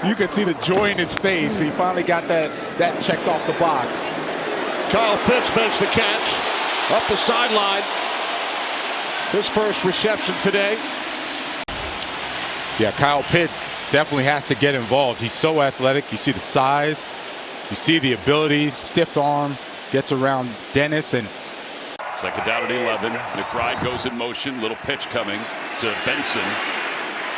You could see the joy in his face. He finally got that checked off the box. Kyle Pitts makes the catch up the sideline. His first reception today. Yeah, Kyle Pitts definitely has to get involved. He's so athletic. You see the size. You see the ability. Stiff arm. Gets around Dennis. And second down at 11. McBride goes in motion. Little pitch coming to Benson.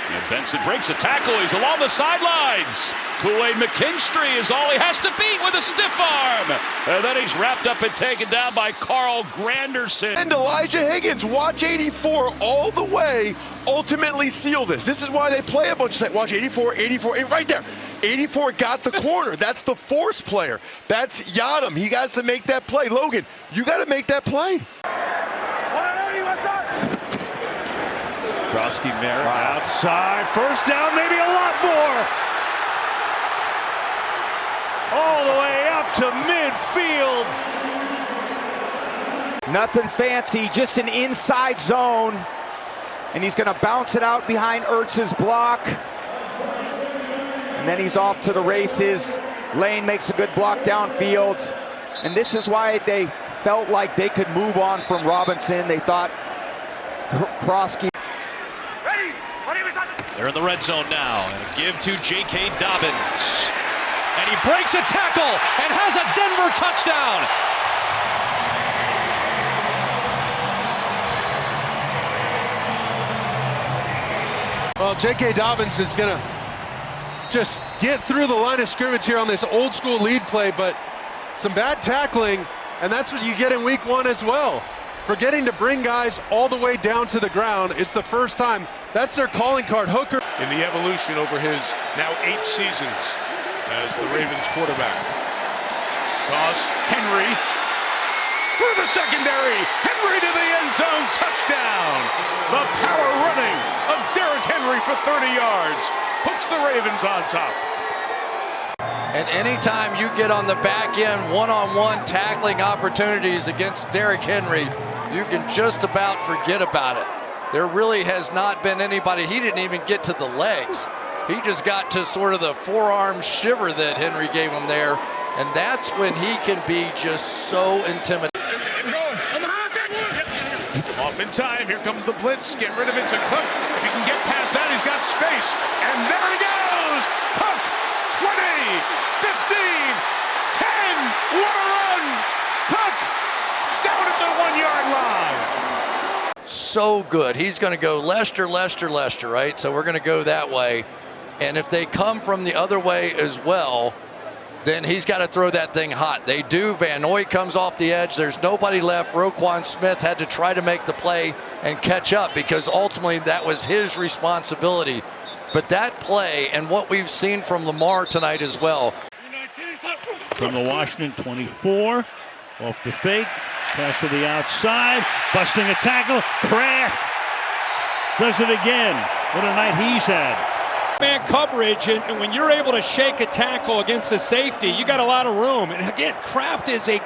And Benson breaks a tackle. He's along the sidelines. Kool-Aid McKinstry is all he has to beat with a stiff arm. And then he's wrapped up and taken down by Carl Granderson. And Elijah Higgins, watch 84 all the way, ultimately seal this. This is why they play a bunch of that. Watch 84, right there. 84 got the corner. That's the force player. That's Yadam. He has to make that play. Logan, you got to make that play. Krosky Merritt outside. First down, maybe a lot more. All the way up to midfield. Nothing fancy, just an inside zone. And he's going to bounce it out behind Ertz's block. And then he's off to the races. Lane makes a good block downfield. And this is why they felt like they could move on from Robinson. They thought Krosky. They're in the red zone now. And a give to J.K. Dobbins. And he breaks a tackle and has a Denver touchdown. Well, J.K. Dobbins is going to just get through the line of scrimmage here on this old school lead play, but some bad tackling, and that's what you get in week one as well. Forgetting to bring guys all the way down to the ground. It's the first time. That's their calling card. Hooker. In the evolution over his now 8 seasons as the Ravens quarterback. Toss, Henry through the secondary. Henry to the end zone, touchdown. The power running of Derrick Henry for 30 yards. Puts the Ravens on top. And anytime you get on the back end, one-on-one tackling opportunities against Derrick Henry, you can just about forget about it. There really has not been anybody. He didn't even get to the legs. He just got to sort of the forearm shiver that Henry gave him there. And that's when he can be just so intimidating. Off in time. Here comes the blitz. Get rid of it to Cook. If he can get past that, he's got space. And there he goes. Cook. 20, 15, 10. What a run. Cook down at the 1-yard line. So good. He's going to go Lester, right? So we're going to go that way. And if they come from the other way as well, then he's got to throw that thing hot. They do. Van Noy comes off the edge. There's nobody left. Roquan Smith had to try to make the play and catch up because ultimately that was his responsibility. But that play and what we've seen from Lamar tonight as well. From the Washington 24, off the fake, pass to the outside, busting a tackle. Kraft does it again. What a night he's had. Man coverage, and when you're able to shake a tackle against a safety, you got a lot of room. And again, Kraft is he's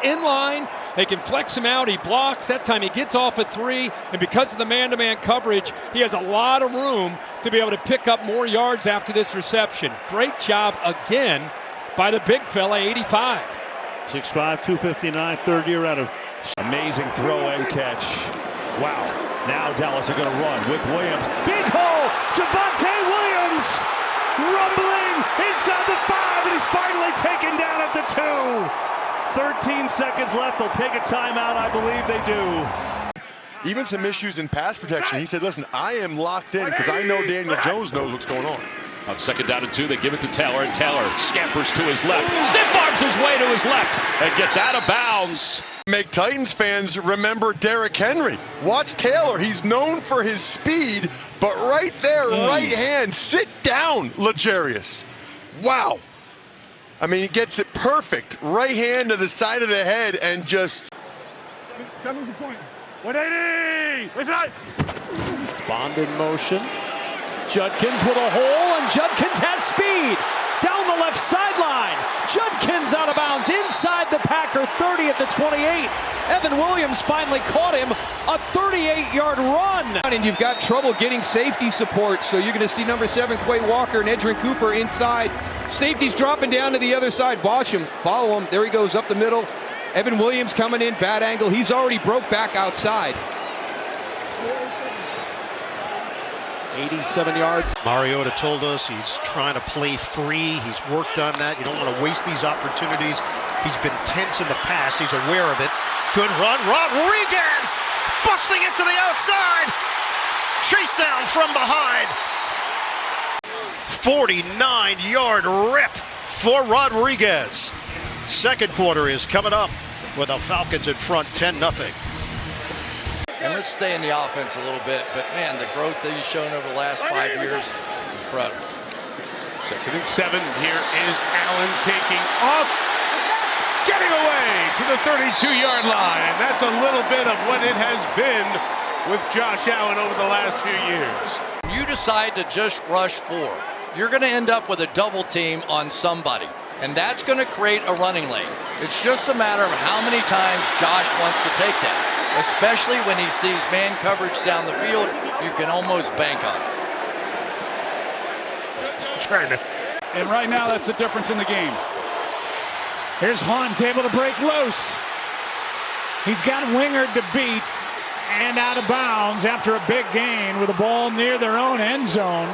in line. They can flex him out. He blocks. That time he gets off a 3. And because of the man-to-man coverage, he has a lot of room to be able to pick up more yards after this reception. Great job again by the big fella, 85. 6'5", 259, third year out of. Amazing throw and catch. Wow. Now Dallas are going to run with Williams. Big hole. Javonte Williams rumbling inside the 5, and he's finally taken down at the 2. 13 seconds left. They'll take a timeout. I believe they do. Even some issues in pass protection. He said, listen, I am locked in because I know Daniel Jones knows what's going on. On second down and 2, they give it to Taylor, and Taylor scampers to his left. Stiff arms his way to his left and gets out of bounds. Make Titans fans remember Derrick Henry. Watch Taylor. He's known for his speed, but right there, right hand, sit down, L'Jarius. Wow. I mean, he gets it perfect. Right hand to the side of the head and just... 7's the point. 180! It's Bond in motion. Judkins with a hole, and Judkins has speed. Down the left sideline. Judkins out of bounds inside the the Packer 30 at the 28. Evan Williams finally caught him, a 38-yard run. And you've got trouble getting safety support, so you're going to see number 7, Quay Walker and Edrin Cooper inside. Safety's dropping down to the other side. Watch him, follow him. There he goes up the middle. Evan Williams coming in, bad angle. He's already broke back outside. 87 yards. Mariota told us he's trying to play free. He's worked on that. You don't want to waste these opportunities. He's been tense in the past. He's aware of it. Good run. Rodriguez busting it to the outside. Chase down from behind. 49-yard rip for Rodriguez. Second quarter is coming up with the Falcons in front 10-0. And let's stay in the offense a little bit, but man, the growth that he's shown over the last 5 years, incredible. 2nd and 7. Here is Allen taking off, getting away to the 32-yard line. And that's a little bit of what it has been with Josh Allen over the last few years. You decide to just rush 4. You're going to end up with a double team on somebody, and that's going to create a running lane. It's just a matter of how many times Josh wants to take that. Especially when he sees man coverage down the field, you can almost bank on it. And right now, that's the difference in the game. Here's Hunt able to break loose. He's got Wingard to beat and out of bounds after a big gain with the ball near their own end zone.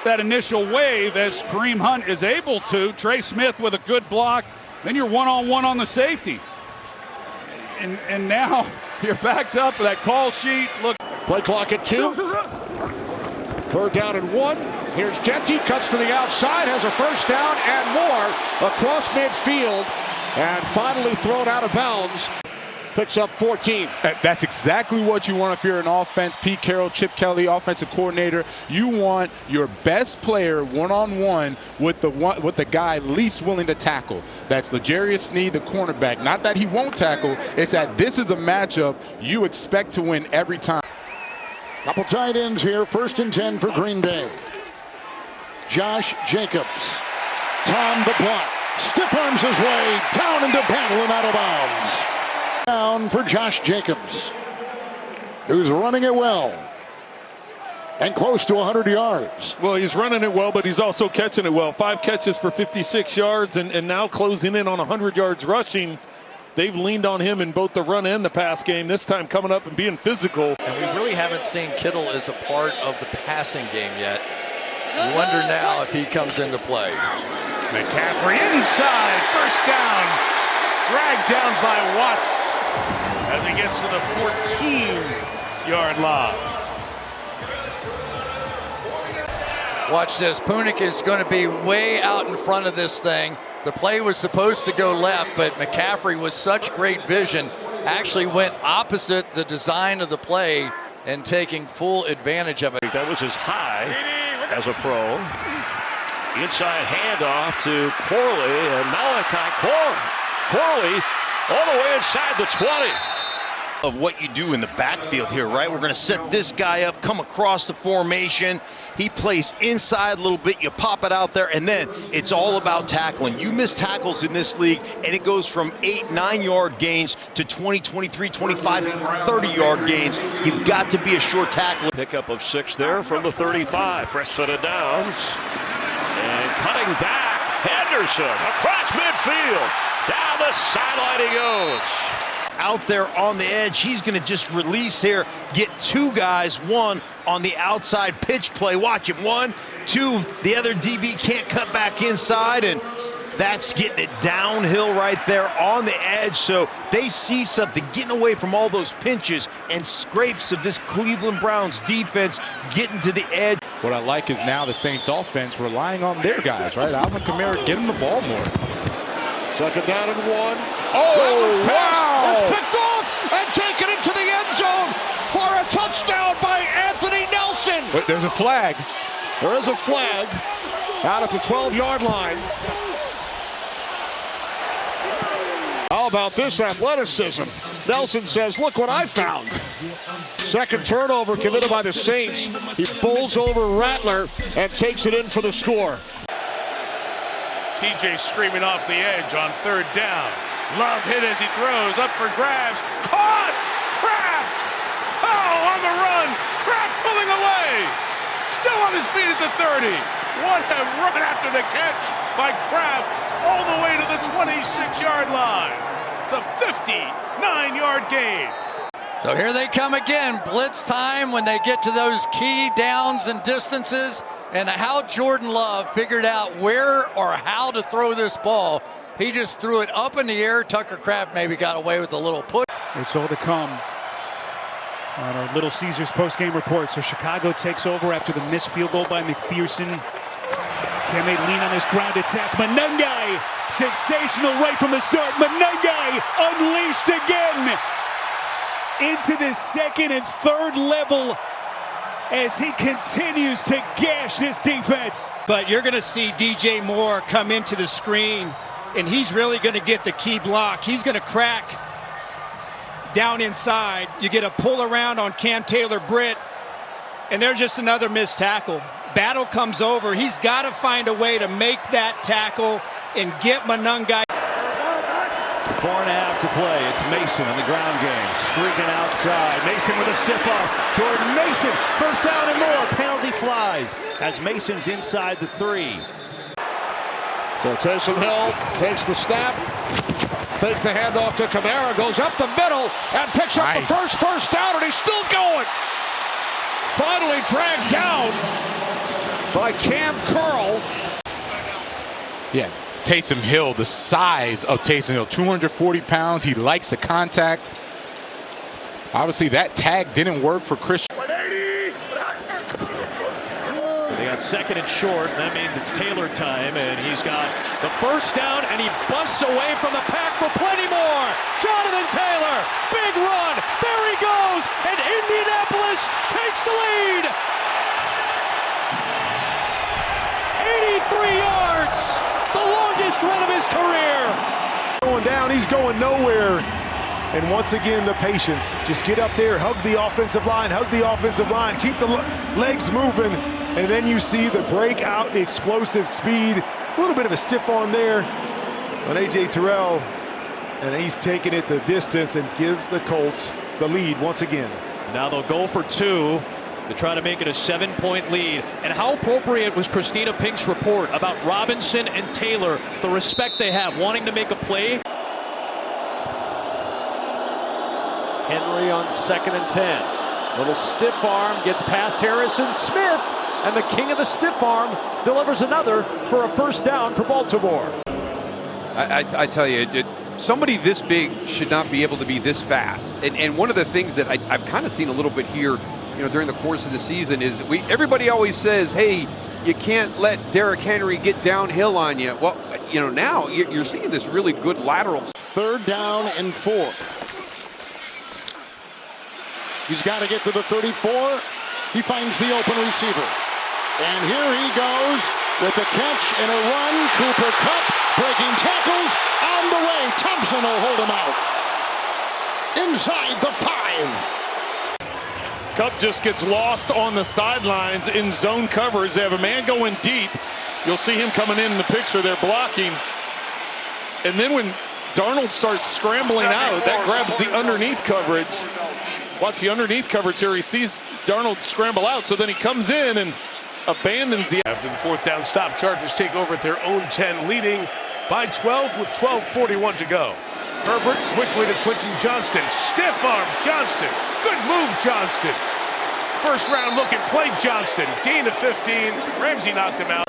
That initial wave as Kareem Hunt is able to. Trey Smith with a good block. Then you're one-on-one on the safety. And now you're backed up with that call sheet. Look. Play clock at 2. 3rd down and 1. Here's Genty, cuts to the outside, has a first down and more across midfield, and finally thrown out of bounds. Picks up 14. That's exactly what you want if you're an offense. Pete Carroll, Chip Kelly, offensive coordinator. You want your best player one-on-one with the guy least willing to tackle. That's L'Jarius Sneed, the cornerback. Not that he won't tackle. It's that this is a matchup you expect to win every time. Couple tight ends here. 1st and 10 for Green Bay. Josh Jacobs. Tom the block. Stiff arms his way down into battle and out of bounds. Down for Josh Jacobs, who's running it well and close to 100 yards. Well, he's running it well, but he's also catching it well. 5 catches for 56 yards and now closing in on 100 yards rushing. They've leaned on him in both the run and the pass game, this time coming up and being physical. And we really haven't seen Kittle as a part of the passing game yet. We wonder now if he comes into play. McCaffrey inside, first down. Dragged down by Watts as he gets to the 14-yard line. Watch this. Punic is going to be way out in front of this thing. The play was supposed to go left, but McCaffrey with such great vision actually went opposite the design of the play and taking full advantage of it. That was his high as a pro. Inside handoff to Corley and Malachi Corley all the way inside the 20. Of what you do in the backfield here, right? We're going to set this guy up, come across the formation. He plays inside a little bit. You pop it out there, and then it's all about tackling. You miss tackles in this league, and it goes from 8-9-yard gains to 20, 23, 25, 30-yard gains. You've got to be a short tackler. Pickup of 6 there from the 35. Fresh set of downs. And cutting back, Henderson across midfield. Down the sideline he goes. Out there on the edge, he's going to just release here, get 2 guys, 1 on the outside pitch play. Watch him, 1, 2, the other DB can't cut back inside, and that's getting it downhill right there on the edge. So they see something, getting away from all those pinches and scrapes of this Cleveland Browns defense, getting to the edge. What I like is now the Saints offense relying on their guys, right? Alvin Kamara getting the ball more. 2nd down and 1. Oh, wow! It's picked off and taken into the end zone for a touchdown by Anthony Nelson. But there's a flag. There is a flag out at the 12-yard line. How about this athleticism? Nelson says, look what I found. Second turnover committed by the Saints. He bowls over Rattler and takes it in for the score. TJ screaming off the edge on 3rd down. Love hit as he throws, up for grabs. Caught! Kraft! Oh, on the run! Kraft pulling away! Still on his feet at the 30. What a run after the catch by Kraft all the way to the 26-yard line. It's a 59-yard gain. So here they come again, blitz time when they get to those key downs and distances, and how Jordan Love figured out where or how to throw this ball. He just threw it up in the air. Tucker Kraft maybe got away with a little push. It's all to come on our Little Caesars post-game report. So Chicago takes over after the missed field goal by McPherson. Can they lean on this ground attack? Monangai, sensational right from the start. Monangai unleashed again into the second and third level as he continues to gash this defense. But you're going to see DJ Moore come into the screen, and he's really going to get the key block. He's going to crack down inside. You get a pull around on Cam Taylor-Britt, and there's just another missed tackle. Battle comes over. He's got to find a way to make that tackle and get Monangai. 4.5 to play. It's Mason in the ground game. Streaking outside. Mason with a stiff arm. Jordan Mason. First down and more. Penalty flies as Mason's inside the 3. So Taysom Hill takes the snap, takes the handoff to Kamara, goes up the middle, and picks up the first down, and he's still going. Finally dragged down by Cam Curl. Yeah, Taysom Hill, the size of Taysom Hill, 240 pounds. He likes the contact. Obviously, that tag didn't work for Christian. They got second and short. That means it's Taylor time, and he's got the first down, and he busts away from the pack for plenty more. Jonathan Taylor, big run. There he goes, and Indianapolis takes the lead. 83 yards, the longest run of his career. Going down, he's going nowhere. And once again, the patience. Just get up there, hug the offensive line, keep the legs moving, and then you see the breakout, the explosive speed. A little bit of a stiff arm there on A.J. Terrell, and he's taking it the distance and gives the Colts the lead once again. Now they'll go for 2 to try to make it a 7-point lead. And how appropriate was Christina Pink's report about Robinson and Taylor, the respect they have, wanting to make a play. Henry on 2nd and 10. Little stiff arm gets past Harrison Smith, and the king of the stiff arm delivers another for a first down for Baltimore. I tell you, somebody this big should not be able to be this fast. And one of the things that I've kind of seen a little bit here, during the course of the season is everybody always says, hey, you can't let Derrick Henry get downhill on you. Well, now you're seeing this really good lateral. 3rd down and 4. He's got to get to the 34. He finds the open receiver. And here he goes with a catch and a run. Cooper Kupp breaking tackles on the way. Thompson will hold him out. Inside the 5. Kupp just gets lost on the sidelines in zone coverage. They have a man going deep. You'll see him coming in the picture. They're blocking. And then when Darnold starts scrambling out, that grabs the underneath coverage. Watch the underneath coverage here. He sees Darnold scramble out, so then he comes in and abandons the... After the 4th down stop, Chargers take over at their own 10, leading by 12 with 12:41 to go. Herbert quickly to Quentin Johnston. Stiff arm Johnston. Good move, Johnston. First round looking play, Johnston. Gain of 15. Ramsey knocked him out.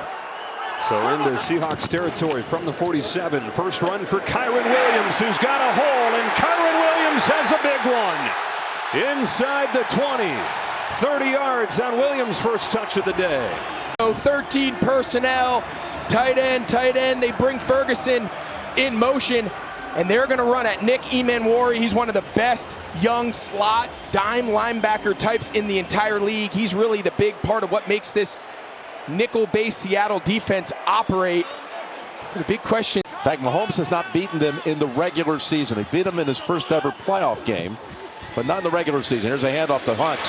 So into Seahawks territory from the 47. First run for Kyren Williams, who's got a hole, and Kyren Williams has a big one. Inside the 20. 30 yards on Williams' first touch of the day. So 13 personnel, tight end. They bring Ferguson in motion, and they're going to run at Nick Emanwari. He's one of the best young slot dime linebacker types in the entire league. He's really the big part of what makes this nickel-based Seattle defense operate. The big question. In fact, Mahomes has not beaten them in the regular season. He beat them in his first ever playoff game, but not in the regular season. Here's a handoff to Hunt,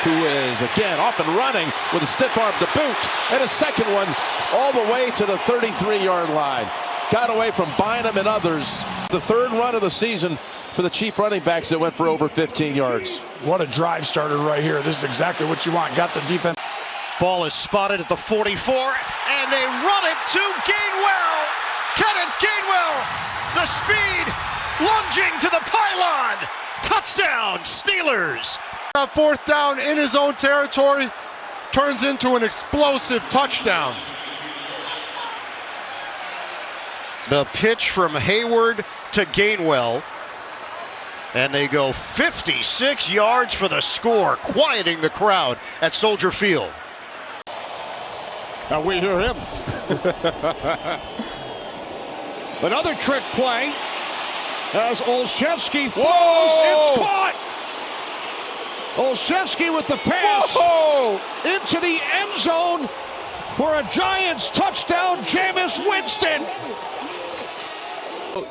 who is, again, off and running with a stiff arm to boot, and a second one all the way to the 33-yard line. Got away from Bynum and others. the third run of the season for the Chief running backs that went for over 15 yards. What a drive starter right here. This is exactly what you want. Got the defense. Ball is spotted at the 44, and they run it to Gainwell. Kenneth Gainwell, the speed, lunging to the pylon. Touchdown, Steelers. Fourth down in his own territory, turns into an explosive touchdown. The pitch from Hayward to Gainwell. And they go 56 yards for the score, quieting the crowd at Soldier Field. Now we hear him. Another trick play as Olszewski throws. It's caught. Olszewski with the pass into the end zone for a Giants touchdown. Jameis Winston.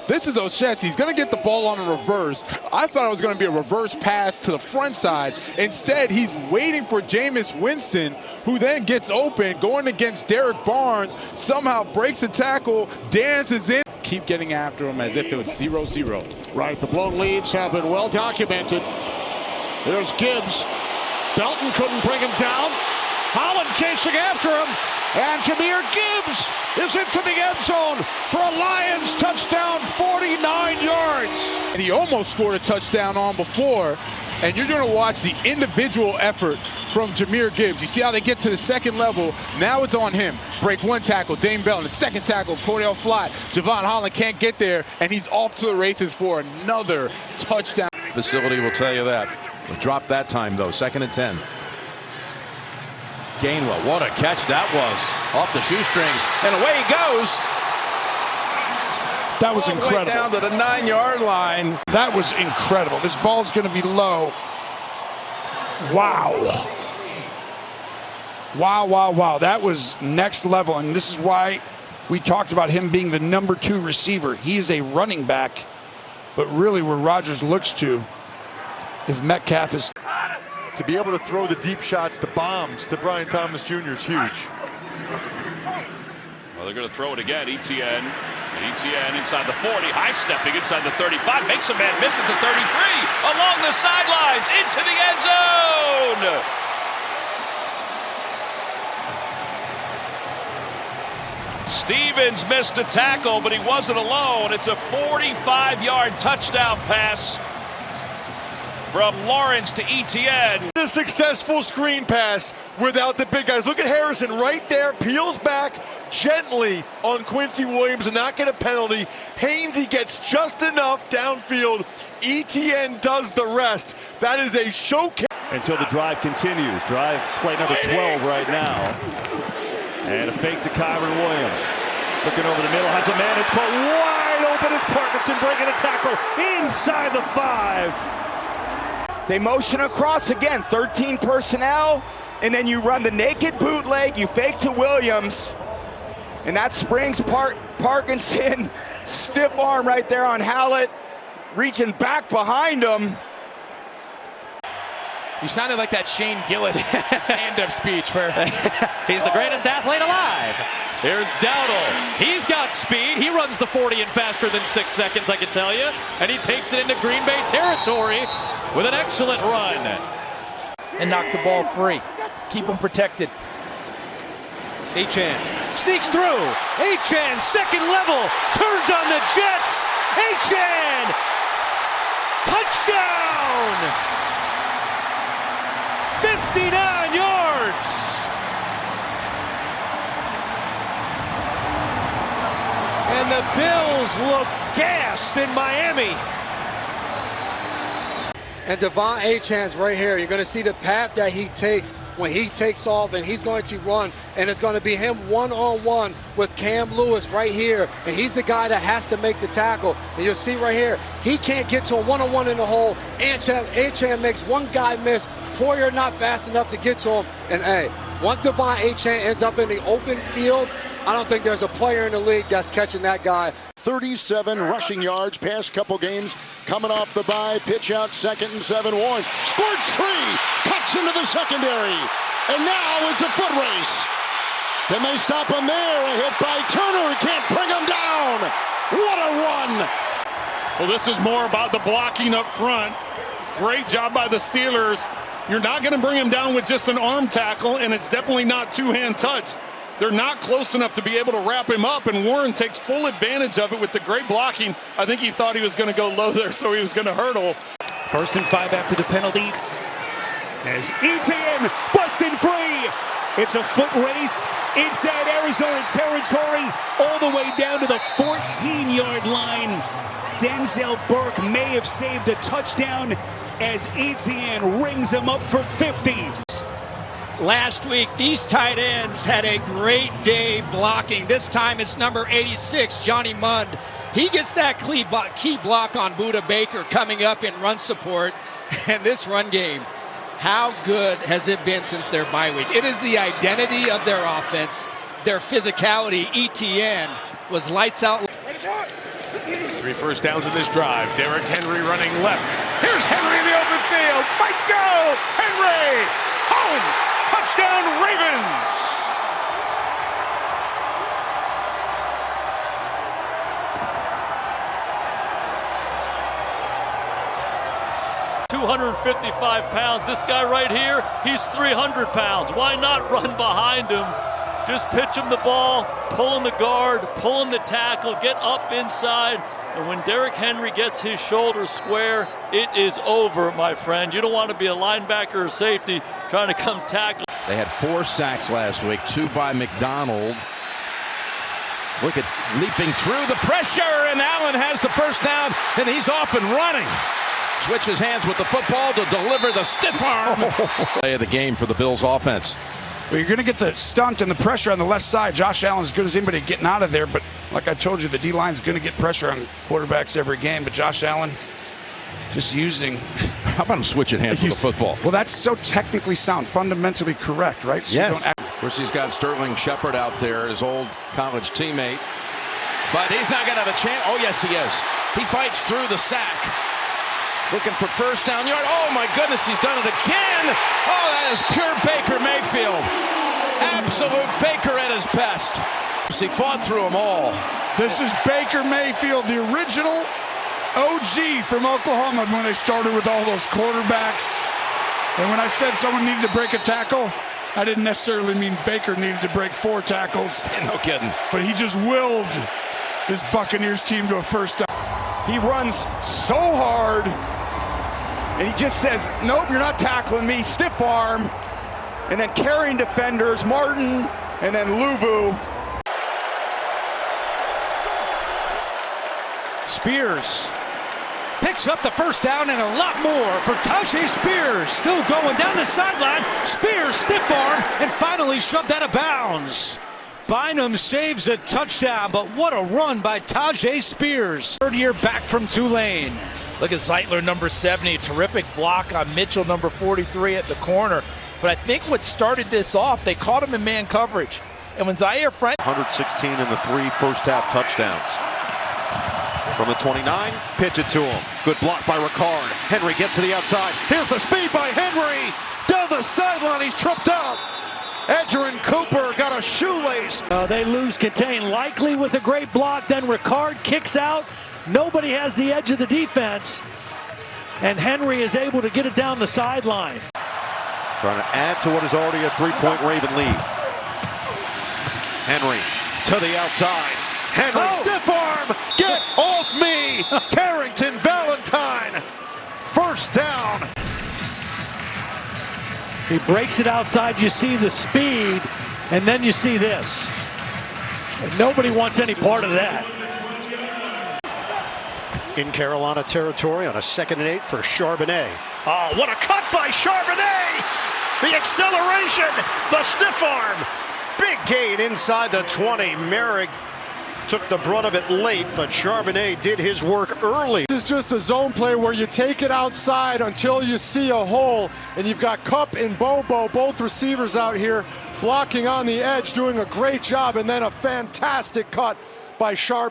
This is Olszewski. He's going to get the ball on a reverse. I thought it was going to be a reverse pass to the front side. Instead, he's waiting for Jameis Winston, who then gets open, going against Derek Barnes, somehow breaks the tackle, dances in. Keep getting after him as if it was 0-0. Right, the blown leads have been well documented. There's Gibbs. Belton couldn't bring him down. Holland chasing after him. And Jahmyr Gibbs is into the end zone for a Lions touchdown, 49 yards. And he almost scored a touchdown on before. And you're going to watch the individual effort from Jahmyr Gibbs. You see how they get to the second level. Now it's on him. Break one tackle, Dane Belton. Second tackle, Cordell Flott. Javon Holland can't get there, and he's off to the races for another touchdown. Facility will tell you that. Drop that time, though. 2nd and 10. Gainwell, what a catch that was. Off the shoestrings, and away he goes. That was incredible. Way down to the 9-yard line. That was incredible. This ball's going to be low. Wow. Wow, wow, wow. That was next level, and this is why we talked about him being the number 2 receiver. He is a running back, but really where Rodgers looks to, if Metcalf is... To be able to throw the deep shots, the bombs to Brian Thomas Jr. is huge. Well, they're going to throw it again. Etienne. And Etienne inside the 40. High stepping inside the 35. Makes a man miss at the 33. Along the sidelines. Into the end zone. Stevens missed a tackle, but he wasn't alone. It's a 45-yard touchdown pass from Lawrence to Etienne. A successful screen pass without the big guys. Look at Harrison right there, peels back gently on Quincy Williams and not get a penalty. Hainsey gets just enough downfield. Etienne does the rest. That is a showcase. Until the drive continues. Drive play number 12 right now. And a fake to Kyron Williams. Looking over the middle, has a man. It's caught wide open. It's Parkinson breaking a tackle inside the 5. They motion across again, 13 personnel, and then you run the naked bootleg, you fake to Williams, and that springs Parkinson. Stiff arm right there on Hallett, reaching back behind him. You sounded like that Shane Gillis stand-up speech where he's the greatest athlete alive. Here's Dowdle. He's got speed. He runs the 40 and faster than 6 seconds, I can tell you. And he takes it into Green Bay territory with an excellent run. And knock the ball free. Keep him protected. Achane sneaks through. Achane, second level, turns on the Jets. Achane, touchdown! 59 yards. And the Bills look gassed in Miami. And Devon Achane's right here. You're going to see the path that he takes when he takes off, and he's going to run, and it's going to be him one-on-one with Cam Lewis right here, and he's the guy that has to make the tackle. And you'll see right here, he can't get to a one-on-one in the hole. Achane makes one guy miss. Poyer not fast enough to get to him. And hey, once Devon Achane ends up in the open field, I don't think there's a player in the league that's catching that guy. 37 rushing yards past couple games. Coming off the bye, pitch out, 2nd and 7. Warren squirts 3, cuts into the secondary. And now it's a foot race. Can they stop him there? A hit by Turner, can't bring him down. What a run. Well, this is more about the blocking up front. Great job by the Steelers. You're not going to bring him down with just an arm tackle, and it's definitely not two-hand touch. They're not close enough to be able to wrap him up, and Warren takes full advantage of it with the great blocking. I think he thought he was going to go low there, so he was going to hurdle. 1st and 5 after the penalty. As Etienne busting free. It's a foot race inside Arizona territory, all the way down to the 14-yard line. Denzel Burke may have saved a touchdown as Etienne rings him up for 50. Last week, these tight ends had a great day blocking. This time it's number 86, Johnny Mund. He gets that key block on Budda Baker coming up in run support. And this run game, how good has it been since their bye week? It is the identity of their offense, their physicality. Etienne was lights out. 3 first downs in this drive. Derrick Henry running left. Here's Henry in the open field. Might go. Henry home. Touchdown Ravens. £255. This guy right here, he's 300 pounds. Why not run behind him? Just pitch him the ball, pulling the guard, pulling the tackle, get up inside. And when Derrick Henry gets his shoulders square, it is over, my friend. You don't want to be a linebacker or safety trying to come tackle. They had 4 sacks last week, 2 by McDonald. Look at leaping through the pressure, and Allen has the first down, and he's off and running. Switches hands with the football to deliver the stiff arm. Play of the game for the Bills offense. Well, you're going to get the stunt and the pressure on the left side. Josh Allen's as good as anybody getting out of there, but like I told you, the D-line's going to get pressure on quarterbacks every game, but Josh Allen just using... How about him switching hands with the football? Well, that's so technically sound, fundamentally correct, right? So yes. Of course, he's got Sterling Shepard out there, his old college teammate. But he's not going to have a chance. Oh, yes, he is. He fights through the sack. Looking for first down yard. Oh, my goodness, he's done it again. Oh, that is pure Baker Mayfield. Absolute Baker at his best. He fought through them all. This is Baker Mayfield, the original OG from Oklahoma when they started with all those quarterbacks. And when I said someone needed to break a tackle, I didn't necessarily mean Baker needed to break 4 tackles. No kidding. But he just willed this Buccaneers team to a first down. He runs so hard, and he just says, nope, you're not tackling me, stiff arm. And then carrying defenders, Martin, and then Luvu. Spears picks up the first down and a lot more for Tajay Spears. Still going down the sideline. Spears stiff arm and finally shoved out of bounds. Bynum saves a touchdown, but what a run by Tajay Spears. 3rd year back from Tulane. Look at Zeitler, number 70. Terrific block on Mitchell, number 43 at the corner. But I think what started this off, they caught him in man coverage. And when Zaire Frank... 116 in the 3 first-half touchdowns. From the 29, pitch it to him. Good block by Ricard. Henry gets to the outside. Here's the speed by Henry. Down the sideline, he's tripped up. Edgerrin Cooper got a shoelace. They lose contain. Likely with a great block. Then Ricard kicks out. Nobody has the edge of the defense. And Henry is able to get it down the sideline. Trying to add to what is already a 3-point Raven lead. Henry to the outside. Henry, stiff arm, get off me! Carrington Valentine, first down. He breaks it outside, you see the speed, and then you see this. And nobody wants any part of that. In Carolina territory on a 2nd and 8 for Charbonnet. Oh, what a cut by Charbonnet! The acceleration, the stiff arm. Big gain inside the 20. Merrick took the brunt of it late, but Charbonnet did his work early. This is just a zone play where you take it outside until you see a hole, and you've got Kupp and Bobo, both receivers out here, blocking on the edge, doing a great job, and then a fantastic cut by Sharp.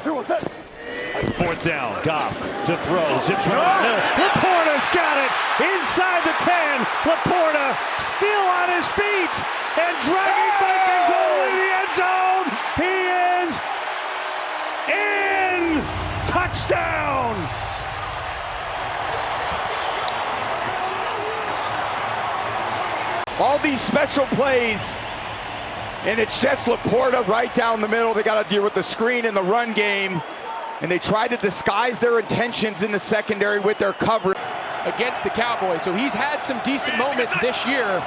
4th down, Goff to throw, zips right in the middle. Laporta's got it inside the 10. Laporta still on his feet and dragging back and goal in the end zone. He is in. Touchdown. all these special plays, and it's just Laporta right down the middle. They got to deal with the screen in the run game, and they try to disguise their intentions in the secondary with their coverage. Against the Cowboys, so he's had some decent moments this year.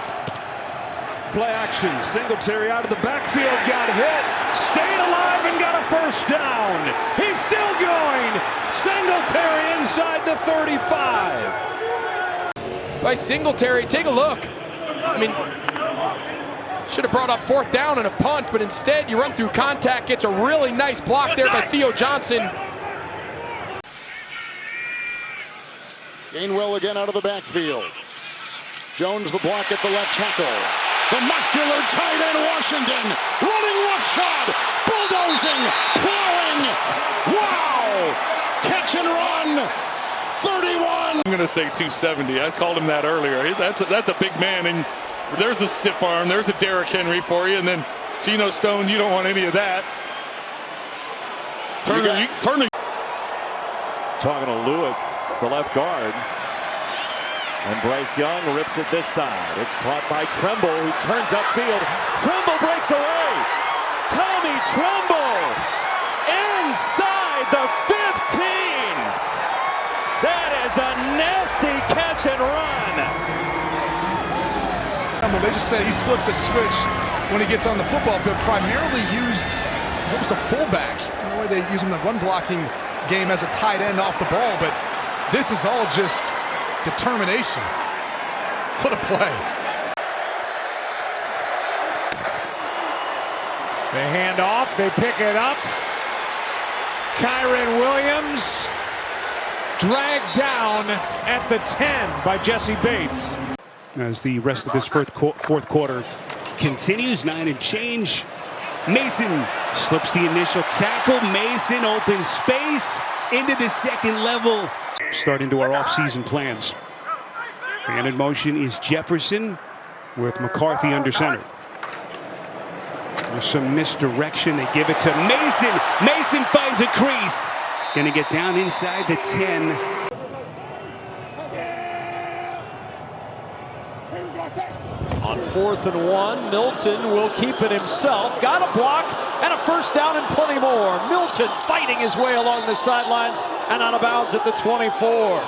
Play action. Singletary out of the backfield, got hit, stayed alive and got a first down. He's still going. Singletary inside the 35. By Singletary, take a look. I mean, should have brought up fourth down and a punt, but instead you run through contact, gets a really nice block there by Theo Johnson. Gainwell again out of the backfield. Jones the block at the left tackle. The muscular tight end Washington running roughshod, bulldozing, plowing. Wow! Catch and run. 31. I'm going to say 270. I called him that earlier. That's a big man, and there's a stiff arm. There's a Derrick Henry for you, and then Geno Stone. You don't want any of that. Turner. Talking to Lewis, the left guard. And Bryce Young rips it this side. It's caught by Tremble, who turns upfield. Tremble breaks away. Tommy Tremble inside the 15. That is a nasty catch and run. They just said he flips a switch when he gets on the football field, primarily used as almost a fullback. In the way they use him in the run blocking game as a tight end off the ball, but this is all just determination. What a play. They hand off, they pick it up. Kyren Williams dragged down at the 10 by Jesse Bates. As the rest of this fourth quarter continues, 9 and change. Mason slips the initial tackle. Mason opens space into the second level. Start into our offseason plans. And in motion is Jefferson with McCarthy under center. There's some misdirection. They give it to Mason. Mason finds a crease. Gonna get down inside the 10. On 4th and 1, Milton will keep it himself. Got a block and a first down and plenty more. Milton fighting his way along the sidelines and out of bounds at the 24.